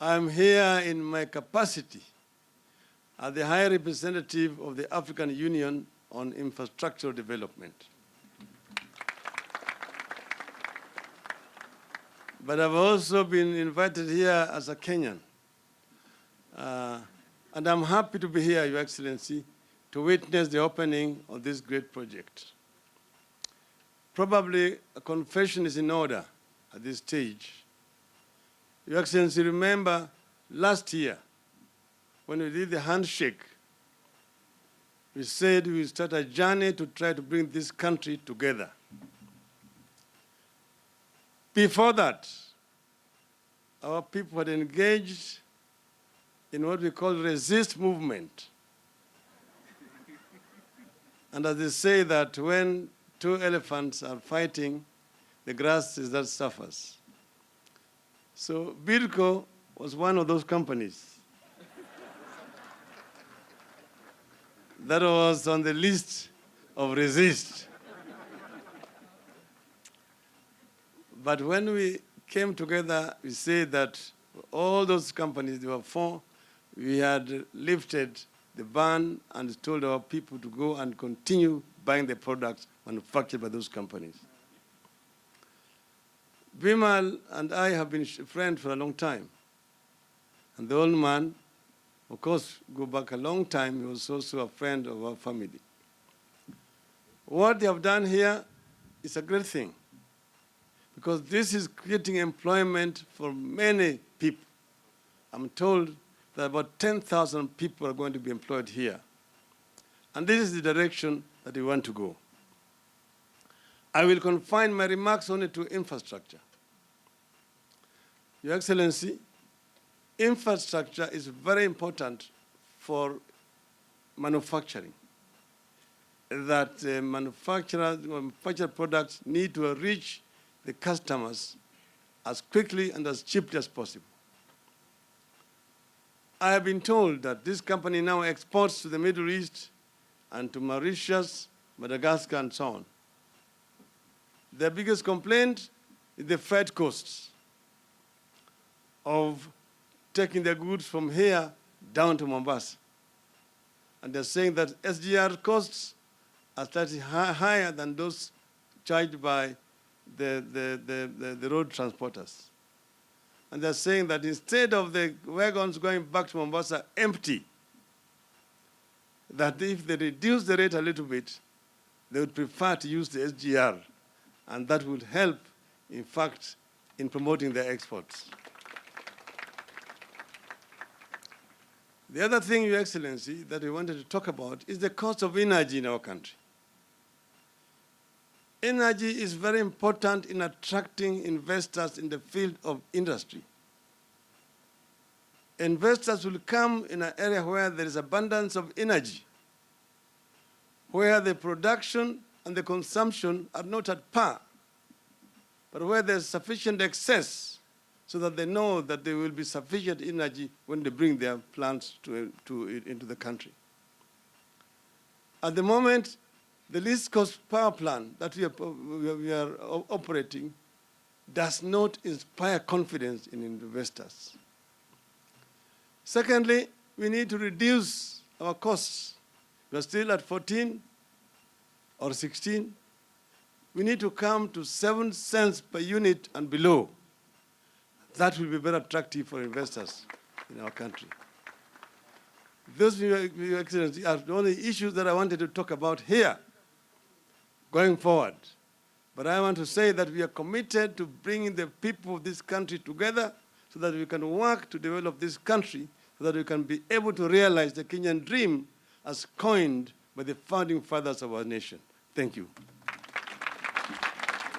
I'm here in my capacity as the High Representative of the African Union on Infrastructural Development. But I've also been invited here as a Kenyan. And I'm happy to be here, Your Excellency, to witness the opening of this great project. Probably a confession is in order at this stage. Your Excellency, remember last year when we did the handshake, we said we would start a journey to try to bring this country together. Before that, our people had engaged in what we call resist movement. And as they say that when two elephants are fighting, the grass is that suffers. So Bidco was one of those companies that was on the list of resist. But when we came together, we said that all those companies, there were 4, we had lifted the ban and told our people to go and continue buying the products manufactured by those companies. Bimal and I have been friends for a long time. And the old man, of course, go back a long time, he was also a friend of our family. What they have done here is a great thing, because this is creating employment for many people. I'm told that about 10,000 people are going to be employed here. And this is the direction that we want to go. I will confine my remarks only to infrastructure. Your Excellency, infrastructure is very important for manufacturing. That manufactured products need to reach the customers as quickly and as cheaply as possible. I have been told that this company now exports to the Middle East and to Mauritius, Madagascar, and so on. Their biggest complaint is the freight costs of taking their goods from here down to Mombasa. And they're saying that SGR costs are slightly higher than those charged by the road transporters. And they're saying that instead of the wagons going back to Mombasa empty, that if they reduce the rate a little bit, they would prefer to use the SGR, and that would help, in fact, in promoting their exports. The other thing, Your Excellency, that we wanted to talk about is the cost of energy in our country. Energy is very important in attracting investors in the field of industry. Investors will come in an area where there is abundance of energy, where the production and the consumption are not at par, but where there's sufficient excess so that they know that there will be sufficient energy when they bring their plants into the country. At the moment, the least cost power plant that we are operating does not inspire confidence in investors. Secondly, we need to reduce our costs. We are still at 14 or 16. We need to come to 7 cents per unit and below. That will be very attractive for investors in our country. Those, Your Excellency, are the only issues that I wanted to talk about here going forward. But I want to say that we are committed to bringing the people of this country together so that we can work to develop this country, so that we can be able to realize the Kenyan dream as coined by the founding fathers of our nation. Thank you.